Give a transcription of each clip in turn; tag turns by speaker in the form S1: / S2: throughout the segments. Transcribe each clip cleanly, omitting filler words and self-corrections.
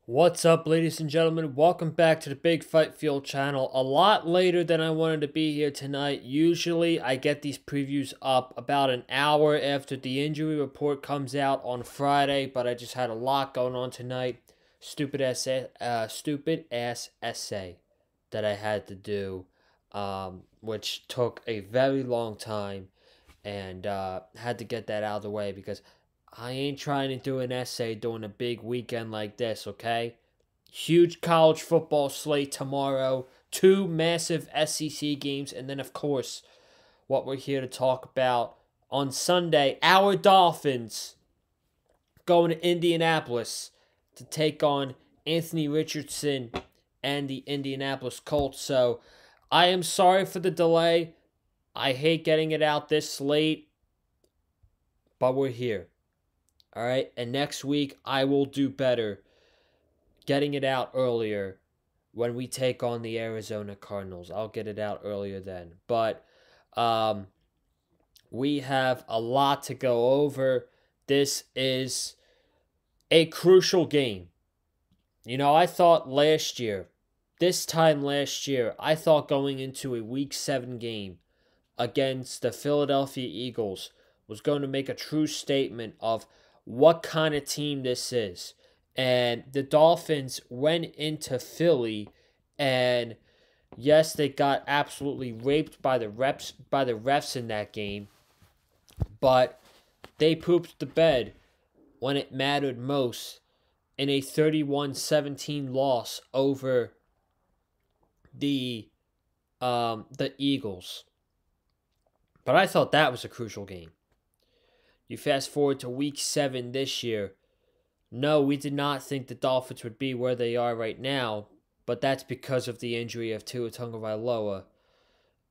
S1: What's up, ladies and gentlemen? Welcome back to the Big Fight Field channel. A lot later than I wanted to be here tonight. Usually, I get these previews up about an hour after the injury report comes out on Friday, but I just had a lot going on tonight. Stupid ass essay that I had to do, which took a very long time, and had to get that out of the way because I ain't trying to do an essay during a big weekend like this, okay? Huge college football slate tomorrow, two massive SEC games, and then, of course, what we're here to talk about on Sunday, our Dolphins going to Indianapolis to take on Anthony Richardson and the Indianapolis Colts. So I am sorry for the delay. I hate getting it out this late, but we're here. All right, and next week I will do better getting it out earlier when we take on the Arizona Cardinals. I'll get it out earlier then. But we have a lot to go over. This is a crucial game. You know, I thought this time last year, I thought going into a Week 7 game against the Philadelphia Eagles was going to make a true statement of what kind of team this is. And the Dolphins went into Philly, and yes, they got absolutely raped by the refs in that game, but they pooped the bed when it mattered most in a 31-17 loss over the Eagles. But I thought that was a crucial game. You fast forward to Week 7 this year. No, we did not think the Dolphins would be where they are right now, but that's because of the injury of Tua Tagovailoa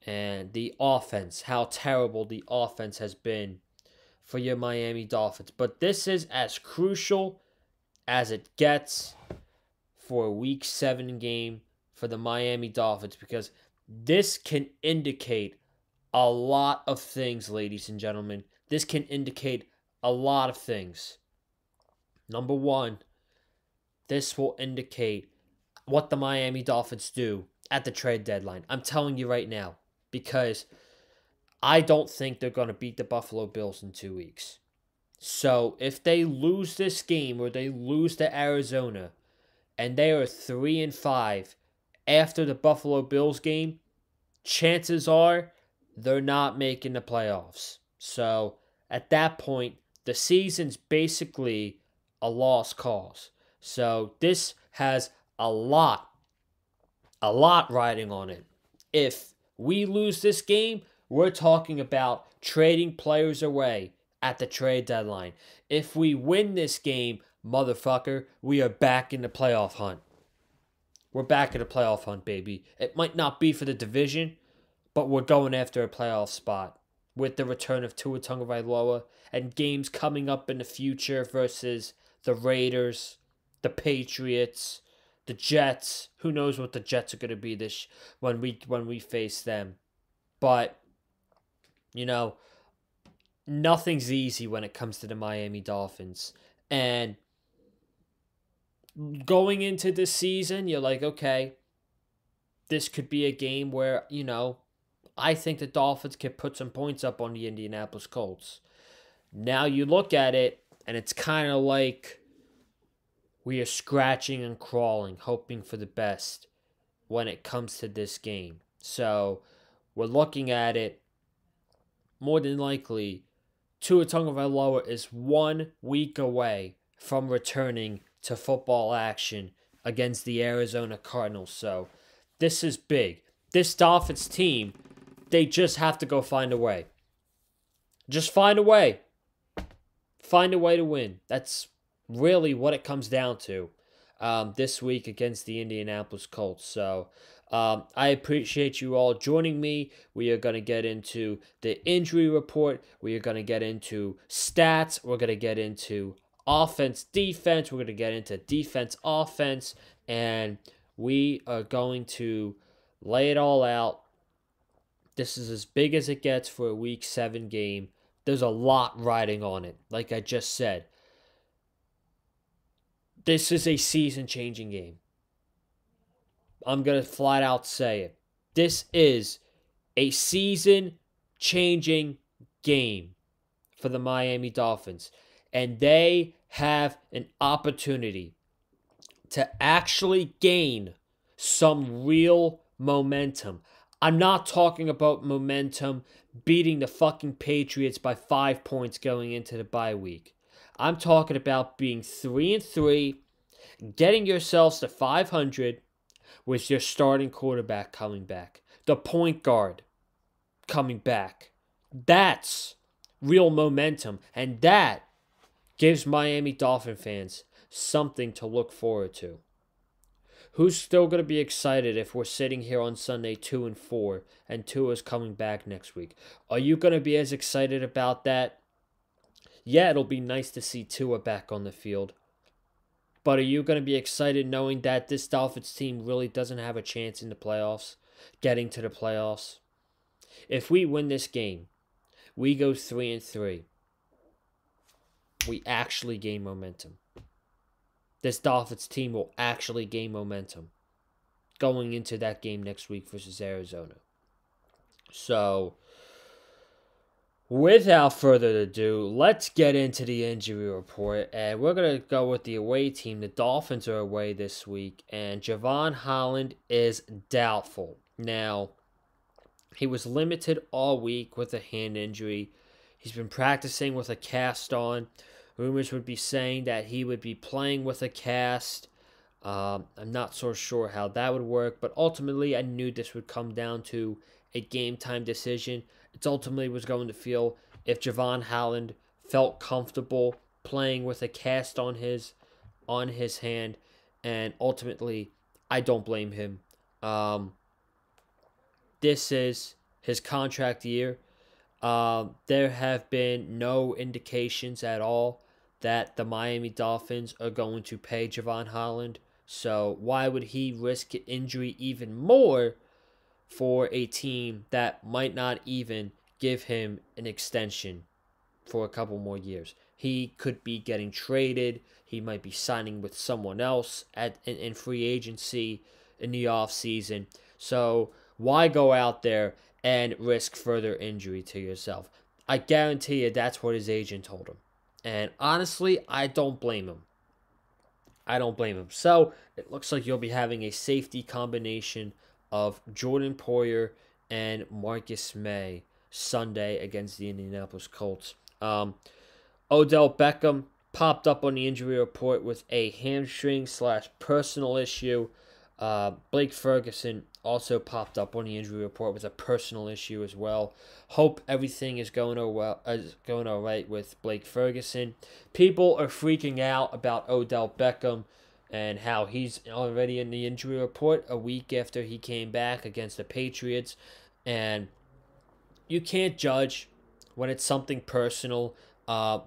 S1: and the offense, how terrible the offense has been for your Miami Dolphins. But this is as crucial as it gets for a Week 7 game for the Miami Dolphins because this can indicate a lot of things, ladies and gentlemen. This can indicate a lot of things. Number one, this will indicate what the Miami Dolphins do at the trade deadline. I'm telling you right now, because I don't think they're going to beat the Buffalo Bills in 2 weeks. So if they lose this game or they lose to Arizona and they are 3-5 after the Buffalo Bills game, chances are they're not making the playoffs. So at that point, the season's basically a lost cause. So this has a lot riding on it. If we lose this game, we're talking about trading players away at the trade deadline. If we win this game, motherfucker, we are back in the playoff hunt. We're back in the playoff hunt, baby. It might not be for the division, but we're going after a playoff spot with the return of Tua Tagovailoa and games coming up in the future versus the Raiders, the Patriots, the Jets. Who knows what the Jets are going to be this when we face them. But you know, nothing's easy when it comes to the Miami Dolphins. And going into this season, you're like, okay, this could be a game where, I think the Dolphins can put some points up on the Indianapolis Colts. Now you look at it, and it's kind of like we are scratching and crawling, hoping for the best when it comes to this game. So we're looking at it, more than likely, Tua Tagovailoa is 1 week away from returning to football action against the Arizona Cardinals. So this is big. This Dolphins team, they just have to go find a way. Just find a way. Find a way to win. That's really what it comes down to this week against the Indianapolis Colts. So I appreciate you all joining me. We are going to get into the injury report. We are going to get into stats. We're going to get into offense, defense. We're going to get into defense, offense. And we are going to lay it all out. This is as big as it gets for a Week 7 game. There's a lot riding on it, like I just said. This is a season-changing game. I'm going to flat out say it. This is a season-changing game for the Miami Dolphins. And they have an opportunity to actually gain some real momentum. I'm not talking about momentum beating the fucking Patriots by 5 points going into the bye week. I'm talking about being 3-3, getting yourselves to 500 with your starting quarterback coming back, the point guard coming back. That's real momentum, and that gives Miami Dolphin fans something to look forward to. Who's still going to be excited if we're sitting here on Sunday 2-4 and Tua's coming back next week? Are you going to be as excited about that? Yeah, it'll be nice to see Tua back on the field. But are you going to be excited knowing that this Dolphins team really doesn't have a chance in the playoffs, getting to the playoffs? If we win this game, we go 3-3. We actually gain momentum. This Dolphins team will actually gain momentum going into that game next week versus Arizona. So, without further ado, let's get into the injury report. And we're going to go with the away team. The Dolphins are away this week. And Javon Holland is doubtful. Now, he was limited all week with a hand injury. He's been practicing with a cast on. Rumors would be saying that he would be playing with a cast. I'm not so sure how that would work, but ultimately I knew this would come down to a game-time decision. It ultimately was going to feel if Javon Holland felt comfortable playing with a cast on his hand, and ultimately I don't blame him. This is his contract year. There have been no indications at all that the Miami Dolphins are going to pay Javon Holland. So why would he risk injury even more for a team that might not even give him an extension for a couple more years? He could be getting traded. He might be signing with someone else in free agency in the offseason. So why go out there and risk further injury to yourself? I guarantee you that's what his agent told him. And honestly, I don't blame him. So it looks like you'll be having a safety combination of Jordan Poyer and Marcus May Sunday against the Indianapolis Colts. Odell Beckham popped up on the injury report with a hamstring/personal issue. Blake Ferguson also popped up on the injury report with a personal issue as well. Hope everything is going all right with Blake Ferguson. People are freaking out about Odell Beckham and how he's already in the injury report a week after he came back against the Patriots. And you can't judge when it's something personal.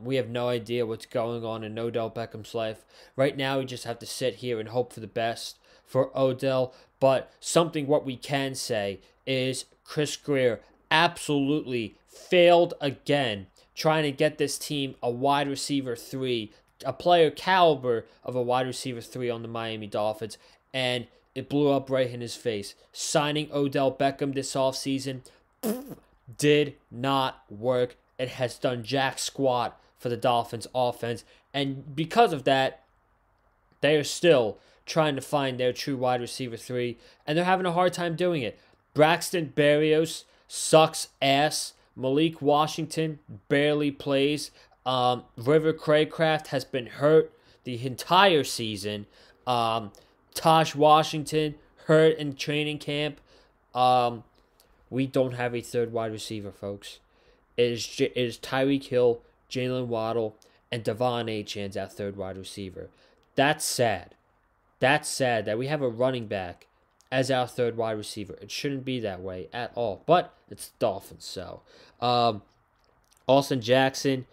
S1: We have no idea what's going on in Odell Beckham's life. Right now, we just have to sit here and hope for the best for Odell. But what we can say is Chris Greer absolutely failed again trying to get this team a wide receiver 3, a player caliber of a wide receiver 3 on the Miami Dolphins, and it blew up right in his face. Signing Odell Beckham this offseason did not work. It has done jack squat for the Dolphins offense, and because of that, they are still trying to find their true wide receiver 3, and they're having a hard time doing it. Braxton Berrios sucks ass. Malik Washington barely plays. River Craycraft has been hurt the entire season. Taj Washington hurt in training camp. We don't have a third wide receiver, folks. It is Tyreek Hill, Jalen Waddle, and Devon Achane, our third wide receiver. That's sad. That's sad that we have a running back as our third wide receiver. It shouldn't be that way at all. But it's the Dolphins, so. Austin Jackson,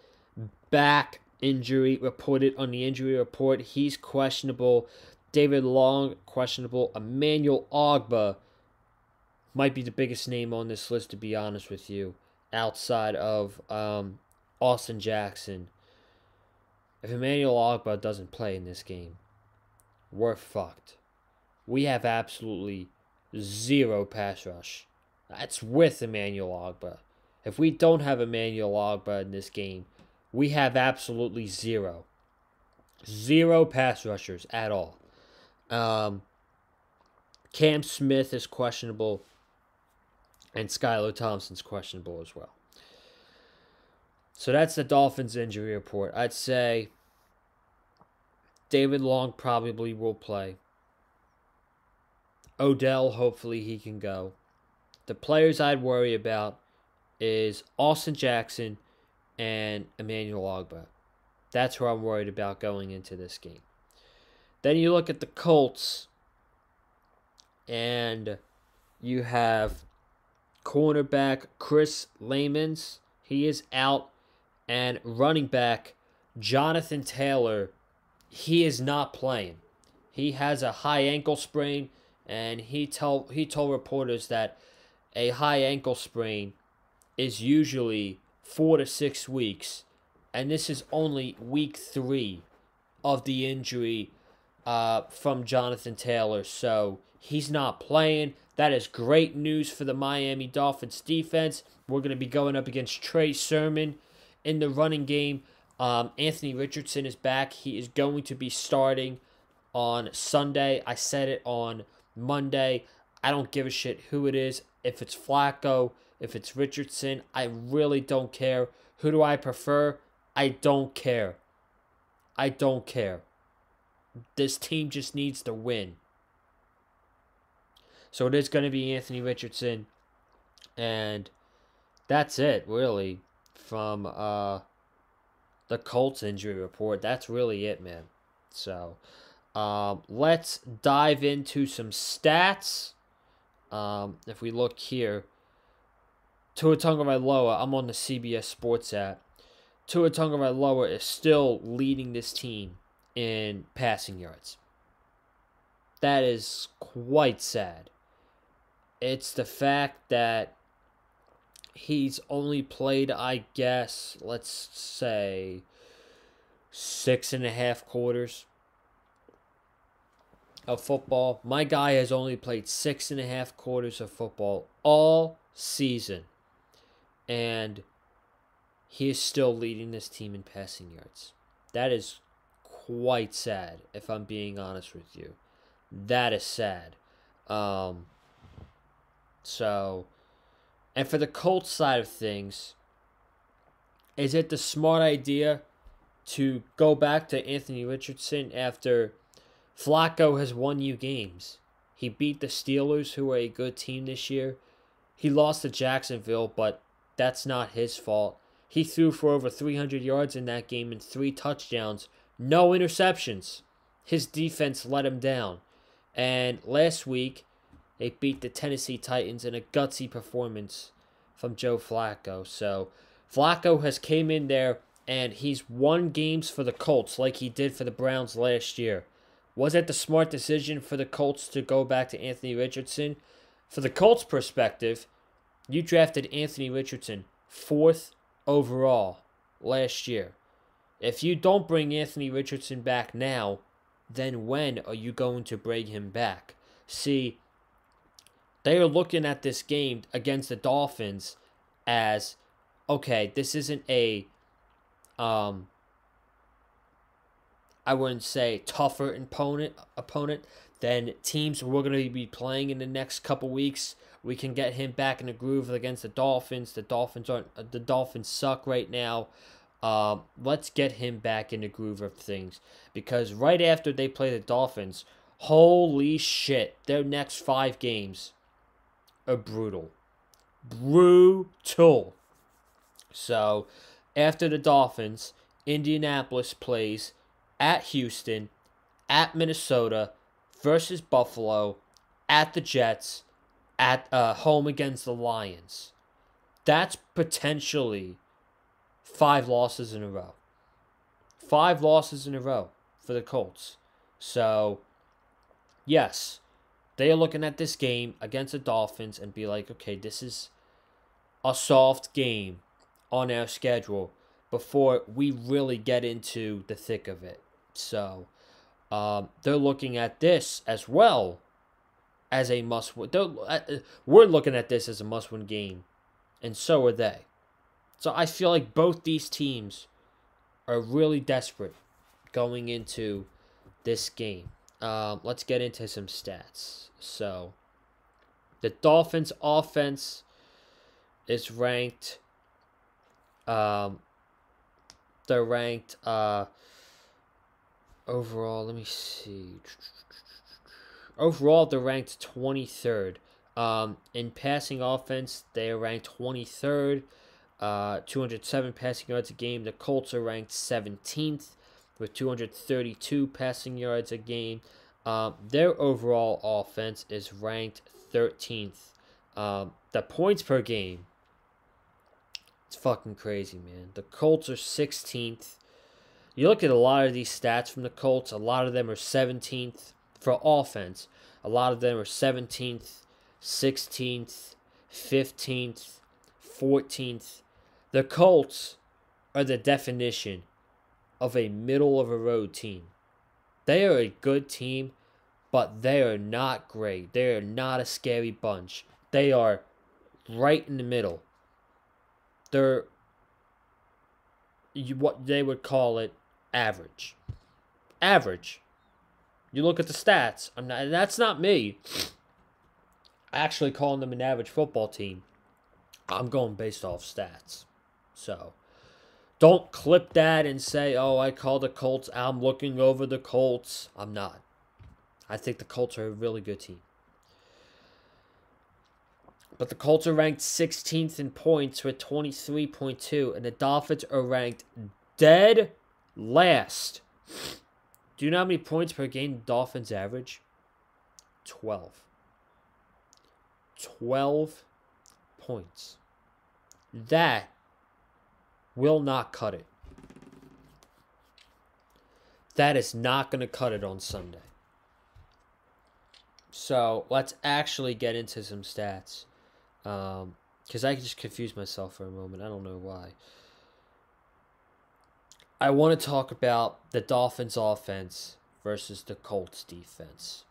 S1: back injury reported on the injury report. He's questionable. David Long, questionable. Emmanuel Ogbah might be the biggest name on this list, to be honest with you, outside of Austin Jackson. If Emmanuel Ogbah doesn't play in this game, we're fucked. We have absolutely zero pass rush. That's with Emmanuel Ogbah. If we don't have Emmanuel Ogbah in this game, we have absolutely zero. Zero pass rushers at all. Cam Smith is questionable, and Skylar Thompson's questionable as well. So that's the Dolphins injury report. I'd say David Long probably will play. Odell, hopefully he can go. The players I'd worry about is Austin Jackson and Emmanuel Ogbah. That's who I'm worried about going into this game. Then you look at the Colts, and you have cornerback Chris Lamons. He is out. And running back Jonathan Taylor, he is not playing. He has a high ankle sprain, and he told reporters that a high ankle sprain is usually 4 to 6 weeks, and this is only week 3 of the injury from Jonathan Taylor, so he's not playing. That is great news for the Miami Dolphins defense. We're going to be going up against Trey Sermon in the running game. Anthony Richardson is back. He is going to be starting on Sunday. I said it on Monday. I don't give a shit who it is. If it's Flacco, if it's Richardson, I really don't care. Who do I prefer? I don't care. I don't care. This team just needs to win. So it is going to be Anthony Richardson. And that's it, really, from the Colts injury report. That's really it, man. So let's dive into some stats. If we look here, Tua Tagovailoa, I'm on the CBS Sports app. Tua Tagovailoa is still leading this team in passing yards. That is quite sad. It's the fact that he's only played, I guess, let's say 6.5 quarters of football. My guy has only played 6.5 quarters of football all season. And he is still leading this team in passing yards. That is quite sad, if I'm being honest with you. That is sad. And for the Colts side of things, is it the smart idea to go back to Anthony Richardson after Flacco has won you games? He beat the Steelers, who are a good team this year. He lost to Jacksonville, but that's not his fault. He threw for over 300 yards in that game and 3 touchdowns. No interceptions. His defense let him down. And last week, they beat the Tennessee Titans in a gutsy performance from Joe Flacco. So Flacco has came in there and he's won games for the Colts like he did for the Browns last year. Was it the smart decision for the Colts to go back to Anthony Richardson? For the Colts' perspective, you drafted Anthony Richardson 4th overall last year. If you don't bring Anthony Richardson back now, then when are you going to bring him back? See, they are looking at this game against the Dolphins as, okay, this isn't a, I wouldn't say tougher opponent than teams we're going to be playing in the next couple weeks. We can get him back in the groove against the Dolphins. The Dolphins suck right now. Let's get him back in the groove of things, because right after they play the Dolphins, holy shit, their next 5 games are brutal. Brutal. So, after the Dolphins, Indianapolis plays at Houston, at Minnesota, versus Buffalo, at the Jets, at home against the Lions. That's potentially 5 losses in a row. 5 losses in a row for the Colts. So, yes, they are looking at this game against the Dolphins and be like, okay, this is a soft game on our schedule before we really get into the thick of it. So, They're looking at this as well as a must-win. We're looking at this as a must-win game, and so are they. So I feel like both these teams are really desperate going into this game. Let's get into some stats. So the Dolphins' offense is ranked. They're ranked overall. Let me see. Overall, they're ranked 23rd. In passing offense, they are ranked 23rd. 207 passing yards a game. The Colts are ranked 17th with 232 passing yards a game. Their overall offense is ranked 13th. The points per game, it's fucking crazy, man. The Colts are 16th. You look at a lot of these stats from the Colts, a lot of them are 17th for offense. A lot of them are 17th, 16th, 15th, 14th. The Colts are the definition of a middle-of-a-road team. They are a good team, but they are not great. They are not a scary bunch. They are right in the middle. They're what they would call it average. Average. You look at the stats. That's not me actually calling them an average football team. I'm going based off stats. So, don't clip that and say, oh, I call the Colts. I'm looking over the Colts. I'm not. I think the Colts are a really good team. But the Colts are ranked 16th in points with 23.2. And the Dolphins are ranked dead last. Do you know how many points per game the Dolphins average? 12. 12 points. That will not cut it. That is not going to cut it on Sunday. So, let's actually get into some stats. Because I just confused myself for a moment. I don't know why. I want to talk about the Dolphins offense versus the Colts defense.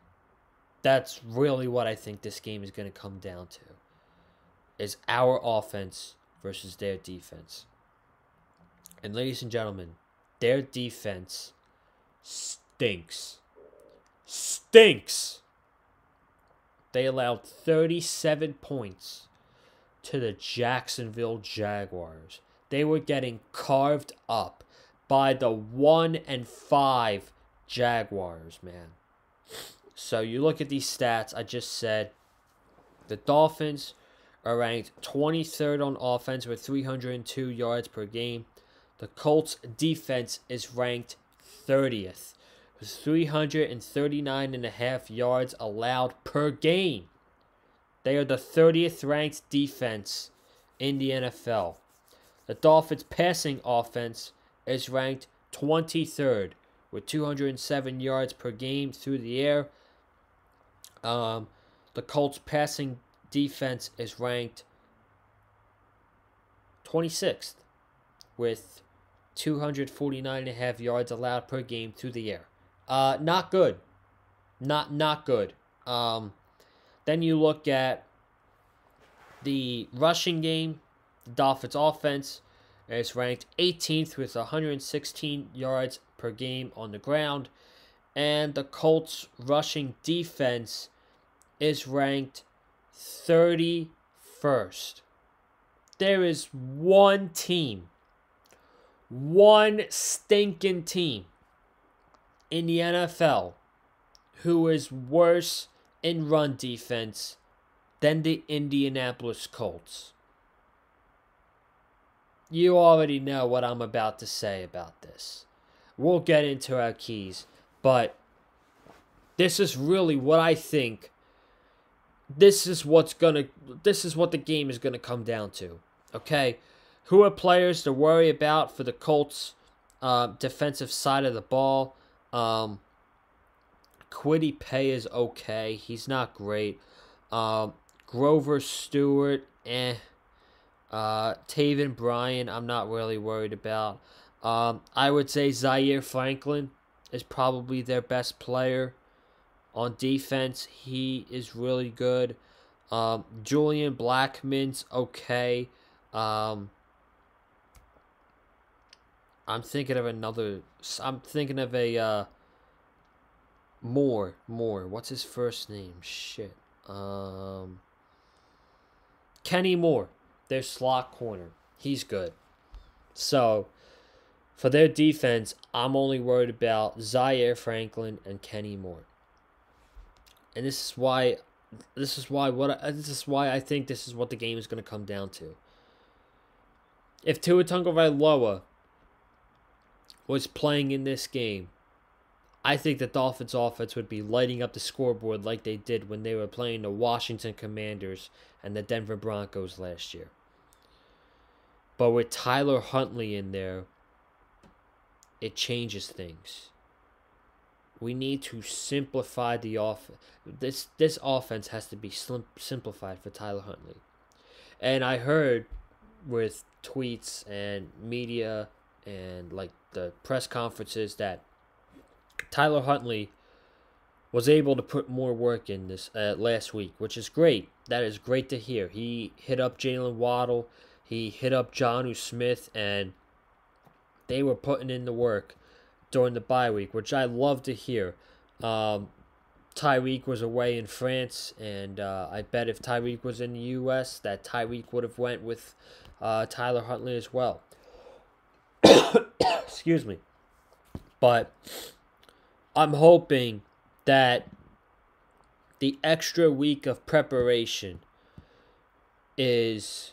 S1: That's really what I think this game is going to come down to. Is our offense versus their defense. And ladies and gentlemen, their defense stinks. Stinks! They allowed 37 points to the Jacksonville Jaguars. They were getting carved up by the 1-5 Jaguars, man. So you look at these stats I just said. The Dolphins are ranked 23rd on offense with 302 yards per game. The Colts defense is ranked 30th with 339.5 yards allowed per game. They are the 30th ranked defense in the NFL. The Dolphins passing offense is ranked 23rd with 207 yards per game through the air. The Colts passing defense is ranked 26th with 249.5 yards allowed per game through the air. Not good. Not good. Then you look at the rushing game. The Dolphins offense is ranked 18th with 116 yards per game on the ground. And the Colts rushing defense is ranked 31st. There is one team, one stinking team in the NFL who is worse in run defense than the Indianapolis Colts. You already know what I'm about to say about this. We'll get into our keys, but this is really what I think. This is what the game is gonna come down to. Okay, who are players to worry about for the Colts defensive side of the ball? Kwity Paye is okay. He's not great. Grover Stewart, Taven Bryan, I'm not really worried about. I would say Zaire Franklin, is probably their best player. On defense, he is really good. Julian Blackmon's okay. Um, I'm thinking of another. I'm thinking of a Moore. What's his first name? Shit. Kenny Moore, their slot corner. He's good. So, for their defense, I'm only worried about Zaire Franklin and Kenny Moore. And this is why I think this is what the game is going to come down to. If Tua Tagovailoa was playing in this game, I think the Dolphins offense would be lighting up the scoreboard like they did when they were playing the Washington Commanders and the Denver Broncos last year. But with Tyler Huntley in there, it changes things. We need to simplify the offense. This offense has to be simplified for Tyler Huntley. And I heard with tweets and media and like the press conferences that Tyler Huntley was able to put more work in this last week, which is great. That is great to hear. He hit up Jalen Waddle. He hit up Jonnu Smith, and they were putting in the work during the bye week, which I love to hear. Tyreek was away in France, and I bet if Tyreek was in the U.S., that Tyreek would have went with Tyler Huntley as well. Excuse me. But I'm hoping that the extra week of preparation is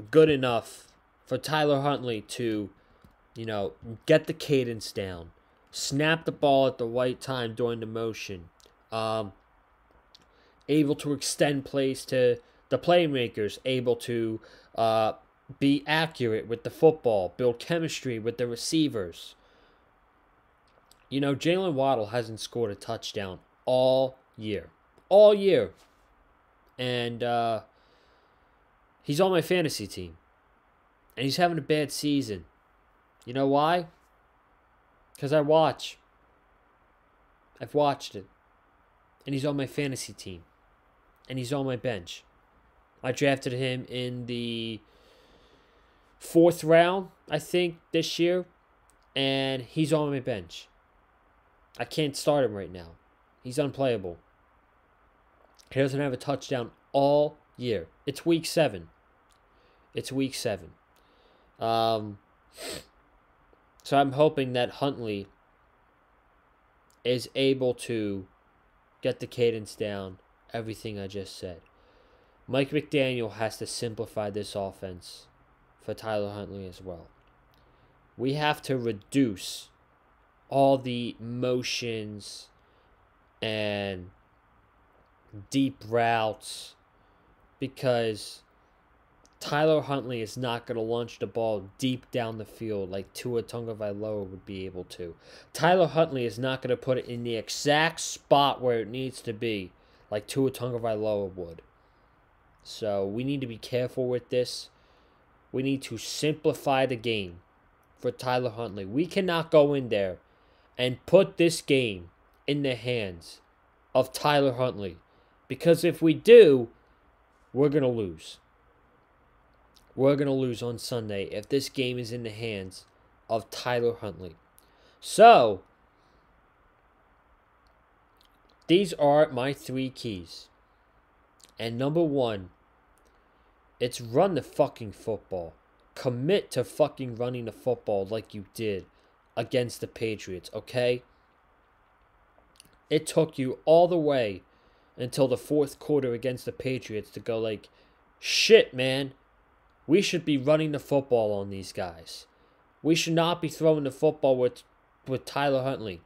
S1: good enough for Tyler Huntley to, get the cadence down, snap the ball at the right time during the motion, able to extend plays to the playmakers, able to be accurate with the football, build chemistry with the receivers. Jalen Waddle hasn't scored a touchdown all year. All year. And he's on my fantasy team. And he's having a bad season. You know why? Because I've watched it. And he's on my fantasy team. And he's on my bench. I drafted him in the 4th round, I think, this year. And he's on my bench. I can't start him right now. He's unplayable. He doesn't have a touchdown all year. It's week 7. So I'm hoping that Huntley is able to get the cadence down, everything I just said. Mike McDaniel has to simplify this offense for Tyler Huntley as well. We have to reduce all the motions and deep routes because Tyler Huntley is not going to launch the ball deep down the field like Tua Tagovailoa would be able to. Tyler Huntley is not going to put it in the exact spot where it needs to be like Tua Tagovailoa would. So we need to be careful with this. We need to simplify the game for Tyler Huntley. We cannot go in there and put this game in the hands of Tyler Huntley. Because if we do, we're going to lose. We're going to lose on Sunday if this game is in the hands of Tyler Huntley. So, these are my 3 keys. And number 1, it's run the fucking football. Commit to fucking running the football like you did against the Patriots, okay? It took you all the way until the 4th quarter against the Patriots to go like, shit, man. We should be running the football on these guys. We should not be throwing the football with Tyler Huntley.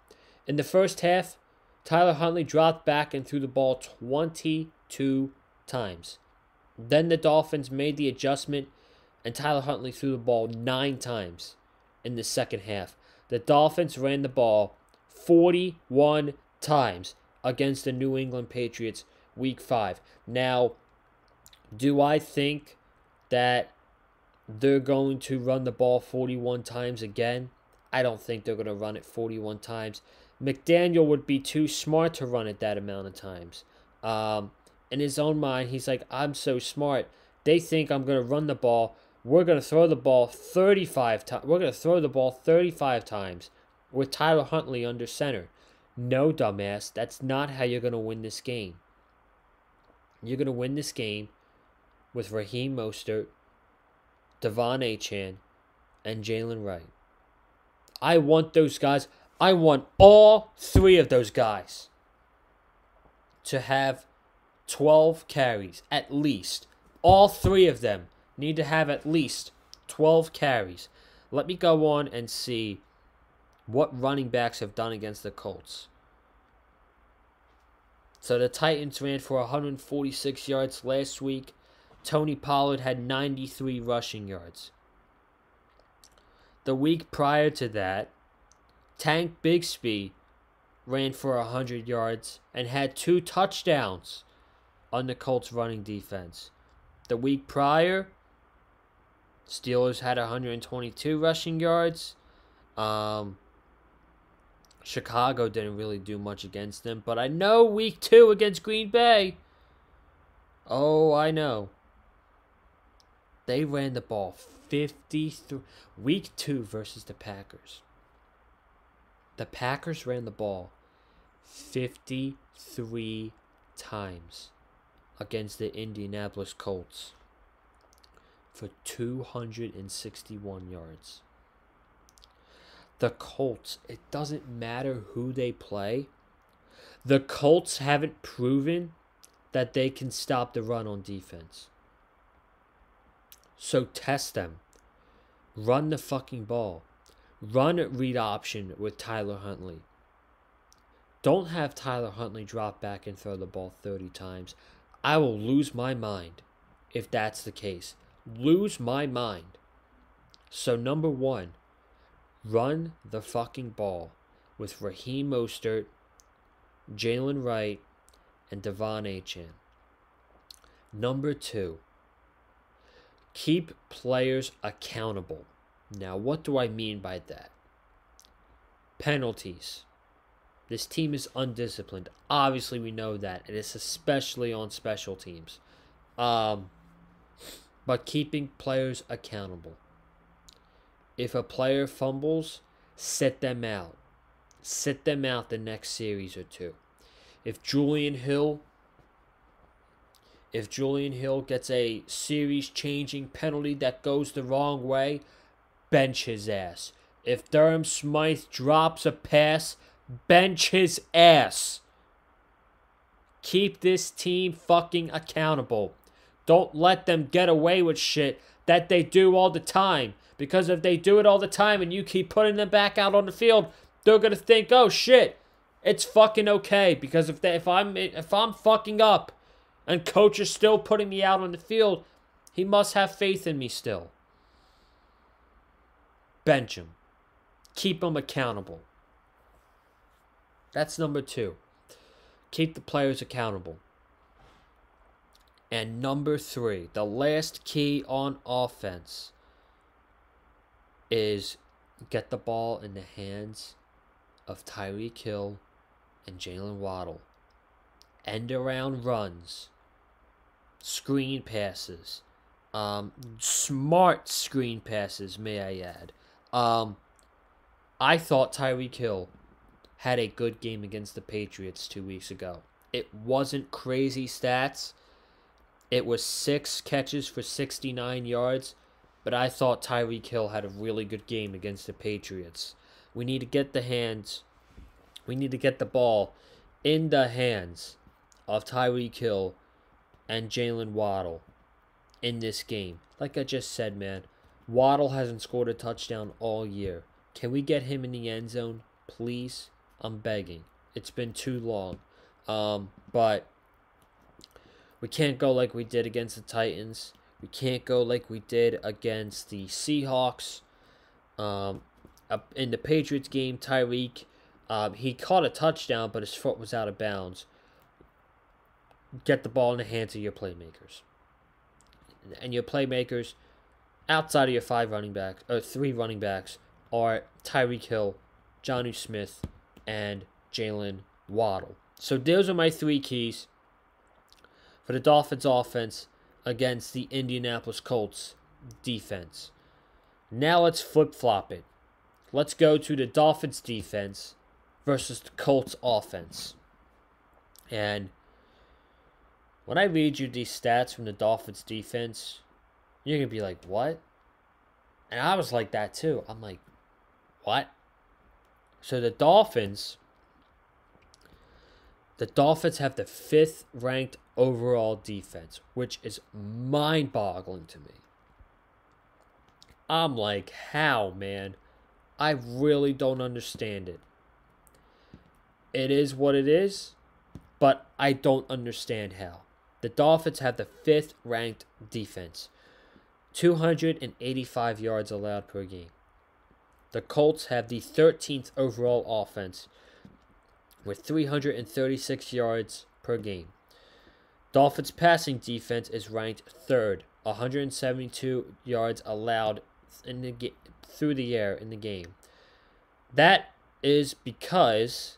S1: In the first half, Tyler Huntley dropped back and threw the ball 22 times. Then the Dolphins made the adjustment, and Tyler Huntley threw the ball 9 times in the second half. The Dolphins ran the ball 41 times against the New England Patriots week 5. Now, do I think that they're going to run the ball 41 times again? I don't think they're going to run it 41 times. McDaniel would be too smart to run it that amount of times. In his own mind, he's like, I'm so smart. They think I'm going to run the ball. We're going to throw the ball 35 times. We're going to throw the ball 35 times with Tyler Huntley under center. No, dumbass. That's not how you're going to win this game. You're going to win this game with Raheem Mostert, Devon Achane, and Jalen Wright. I want those guys. I want all three of those guys to have 12 carries, at least. All three of them need to have at least 12 carries. Let me go on and see what running backs have done against the Colts. So the Titans ran for 146 yards last week. Tony Pollard had 93 rushing yards. The week prior to that, Tank Bigsby ran for 100 yards and had 2 touchdowns on the Colts running defense. The week prior, Steelers had 122 rushing yards. Chicago didn't really do much against them, but I know week 2 against Green Bay. Oh, I know. They ran the ball 53. Week 2 versus the Packers. The Packers ran the ball 53 times against the Indianapolis Colts for 261 yards. The Colts, it doesn't matter who they play. The Colts haven't proven that they can stop the run on defense. So test them. Run the fucking ball. Run read option with Tyler Huntley. Don't have Tyler Huntley drop back and throw the ball 30 times. I will lose my mind if that's the case. Lose my mind. So number 1, run the fucking ball with Raheem Mostert, Jalen Wright, and Devon Achane. Number 2, keep players accountable. Now, what do I mean by that? Penalties. This team is undisciplined. Obviously, we know that. It is especially on special teams. But keeping players accountable. If a player fumbles, sit them out. Sit them out the next series or 2. If Julian Hill gets a series-changing penalty that goes the wrong way, bench his ass. If Durham Smythe drops a pass, bench his ass. Keep this team fucking accountable. Don't let them get away with shit that they do all the time. Because if they do it all the time and you keep putting them back out on the field, they're gonna think, oh shit, it's fucking okay. Because if I'm fucking up and coach is still putting me out on the field, he must have faith in me still. Bench him. Keep him accountable. That's number 2. Keep the players accountable. And number 3, the last key on offense is get the ball in the hands of Tyreek Hill and Jalen Waddle. End around runs. Screen passes. Smart screen passes, may I add. I thought Tyreek Hill had a good game against the Patriots 2 weeks ago. It wasn't crazy stats. It was 6 catches for 69 yards, but I thought Tyreek Hill had a really good game against the Patriots. We need to get the ball in the hands of Tyreek Hill and Jalen Waddle in this game. Like I just said, man, Waddle hasn't scored a touchdown all year. Can we get him in the end zone, please? I'm begging. It's been too long. But we can't go like we did against the Titans. We can't go like we did against the Seahawks. In the Patriots game, Tyreek, he caught a touchdown, but his foot was out of bounds. Get the ball in the hands of your playmakers. And your playmakers, outside of your 3 running backs, are Tyreek Hill, Jonnu Smith, and Jalen Waddle. So those are my 3 keys for the Dolphins offense against the Indianapolis Colts defense. Now let's flip-flop it. Let's go to the Dolphins defense versus the Colts offense. And when I read you these stats from the Dolphins defense, you're going to be like, what? And I was like that too. I'm like, what? So the Dolphins have the 5th ranked overall defense, which is mind-boggling to me. I'm like, how, man? I really don't understand it. It is what it is, but I don't understand how. The Dolphins have the 5th ranked defense, 285 yards allowed per game. The Colts have the 13th overall offense with 336 yards per game. Dolphins passing defense is ranked 3rd, 172 yards allowed through the air in the game. That is because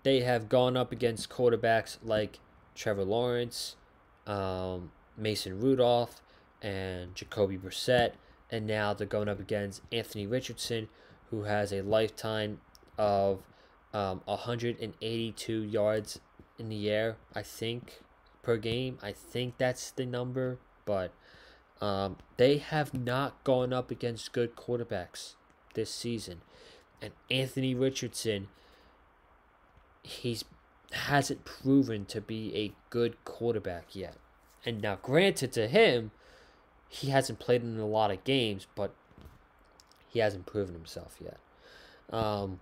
S1: they have gone up against quarterbacks like Trevor Lawrence, Mason Rudolph, and Jacoby Brissett, and now they're going up against Anthony Richardson, who has a lifetime of 182 yards in the air, I think, per game. I think that's the number, but they have not gone up against good quarterbacks this season. And Anthony Richardson, hasn't proven to be a good quarterback yet. And now, granted to him, he hasn't played in a lot of games, but he hasn't proven himself yet. The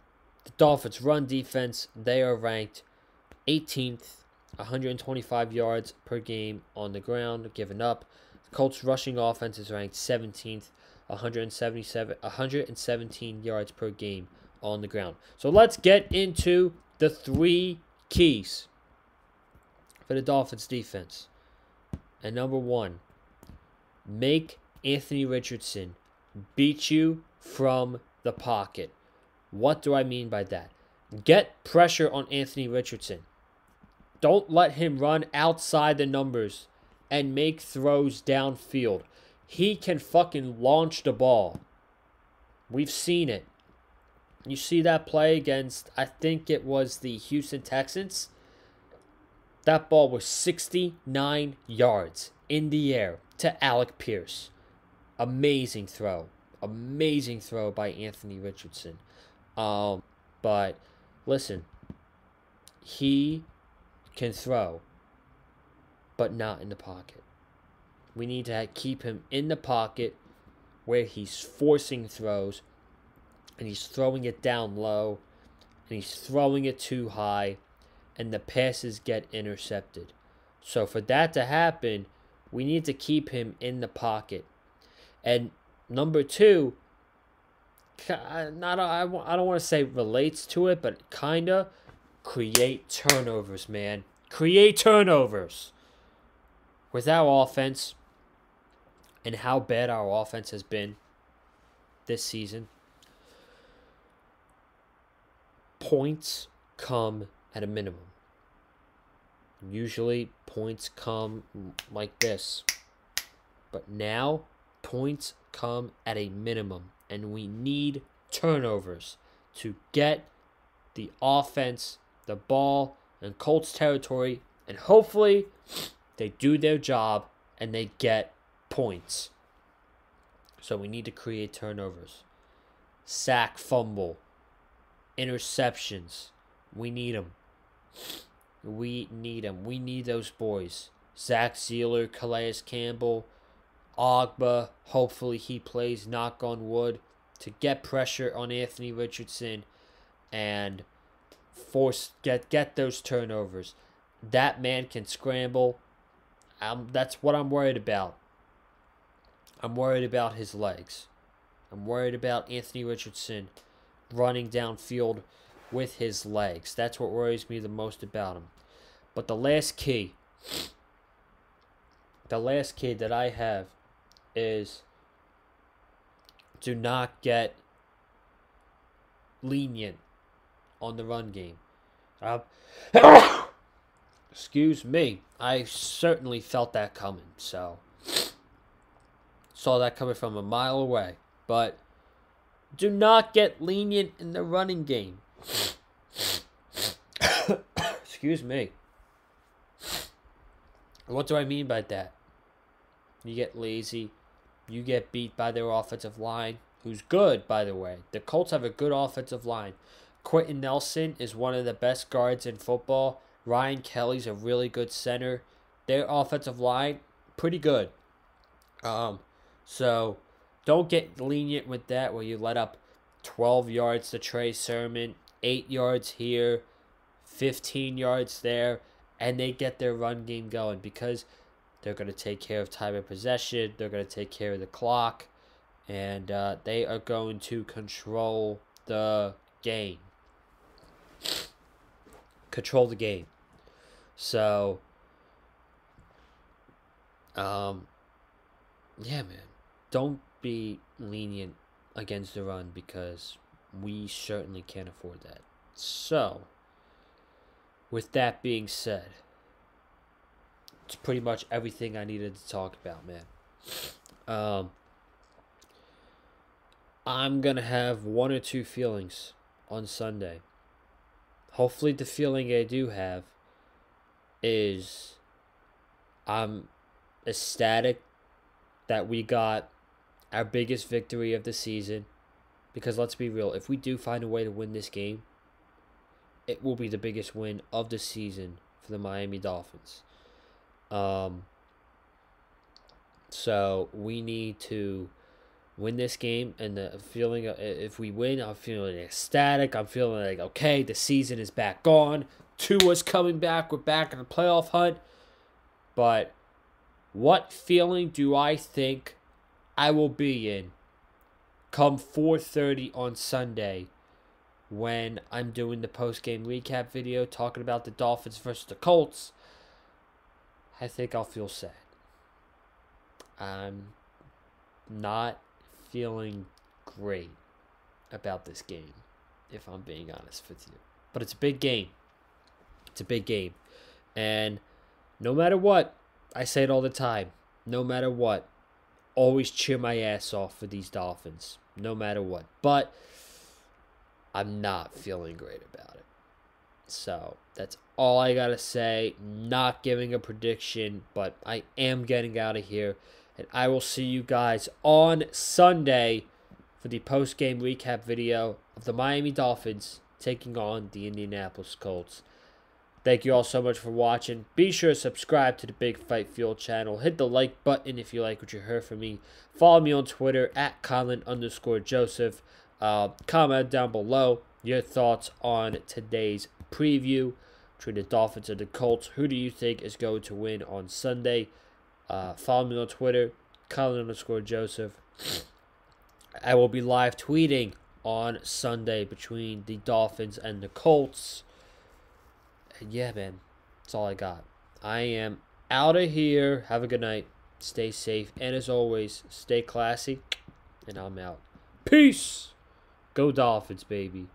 S1: Dolphins' run defense, they are ranked 18th, 125 yards per game on the ground given up. The Colts' rushing offense is ranked 17th, 117 yards per game on the ground. So let's get into the 3 keys for the Dolphins' defense. And number 1, make Anthony Richardson beat you from the pocket. What do I mean by that? Get pressure on Anthony Richardson. Don't let him run outside the numbers and make throws downfield. He can fucking launch the ball. We've seen it. You see that play against, I think it was the Houston Texans? That ball was 69 yards in the air to Alec Pierce. Amazing throw. Amazing throw by Anthony Richardson. But listen, he can throw, but not in the pocket. We need to keep him in the pocket where he's forcing throws, and he's throwing it down low, and he's throwing it too high, and the passes get intercepted. So for that to happen, we need to keep him in the pocket. And number 2, I don't want to say relates to it, but kind of create turnovers, man. Create turnovers. With our offense and how bad our offense has been this season, points come at a minimum. Usually points come like this. But now points come at a minimum. And we need turnovers to get the offense, the ball, in Colts territory. And hopefully they do their job and they get points. So we need to create turnovers. Sack, fumble, interceptions. We need them. We need them. We need those boys. Zach Zealer, Calais Campbell, Ogba. Hopefully he plays, knock on wood, to get pressure on Anthony Richardson and get those turnovers. That man can scramble. That's what I'm worried about. I'm worried about his legs. I'm worried about Anthony Richardson running downfield with his legs. That's what worries me the most about him. But the last key that I have is do not get lenient on the run game. Excuse me. I certainly felt that coming. So, saw that coming from a mile away. But do not get lenient in the running game. Excuse me. What do I mean by that? You get lazy. You get beat by their offensive line, who's good, by the way. The Colts have a good offensive line. Quentin Nelson is one of the best guards in football. Ryan Kelly's a really good center. Their offensive line, pretty good. So don't get lenient with that where you let up 12 yards to Trey Sermon, 8 yards here, 15 yards there, and they get their run game going because they're going to take care of time of possession. They're going to take care of the clock, and they are going to control the game. Control the game. So, yeah, man. Don't be lenient against the run because we certainly can't afford that. So, with that being said, it's pretty much everything I needed to talk about, man. I'm going to have one or two feelings on Sunday. Hopefully the feeling I do have is I'm ecstatic that we got our biggest victory of the season. Because let's be real, if we do find a way to win this game, it will be the biggest win of the season for the Miami Dolphins. So we need to win this game, and the feeling if we win, I'm feeling ecstatic. I'm feeling like, okay, the season is back on. Tua's coming back. We're back in the playoff hunt. But what feeling do I think I will be in come 4:30 on Sunday when I'm doing the post-game recap video talking about the Dolphins versus the Colts? I think I'll feel sad. I'm not feeling great about this game, if I'm being honest with you. But it's a big game. It's a big game. And no matter what, I say it all the time, no matter what, always cheer my ass off for these Dolphins, no matter what. But I'm not feeling great about it. So that's all I got to say. Not giving a prediction, but I am getting out of here. And I will see you guys on Sunday for the post-game recap video of the Miami Dolphins taking on the Indianapolis Colts. Thank you all so much for watching. Be sure to subscribe to the Big Fight Fuel channel. Hit the like button if you like what you heard from me. Follow me on Twitter at Colin_Joseph. Comment down below your thoughts on today's preview between the Dolphins and the Colts. Who do you think is going to win on Sunday? Follow me on Twitter, Colin_Joseph. I will be live tweeting on Sunday between the Dolphins and the Colts. And yeah, man, that's all I got. I am out of here. Have a good night. Stay safe. And as always, stay classy. And I'm out. Peace. Go Dolphins, baby.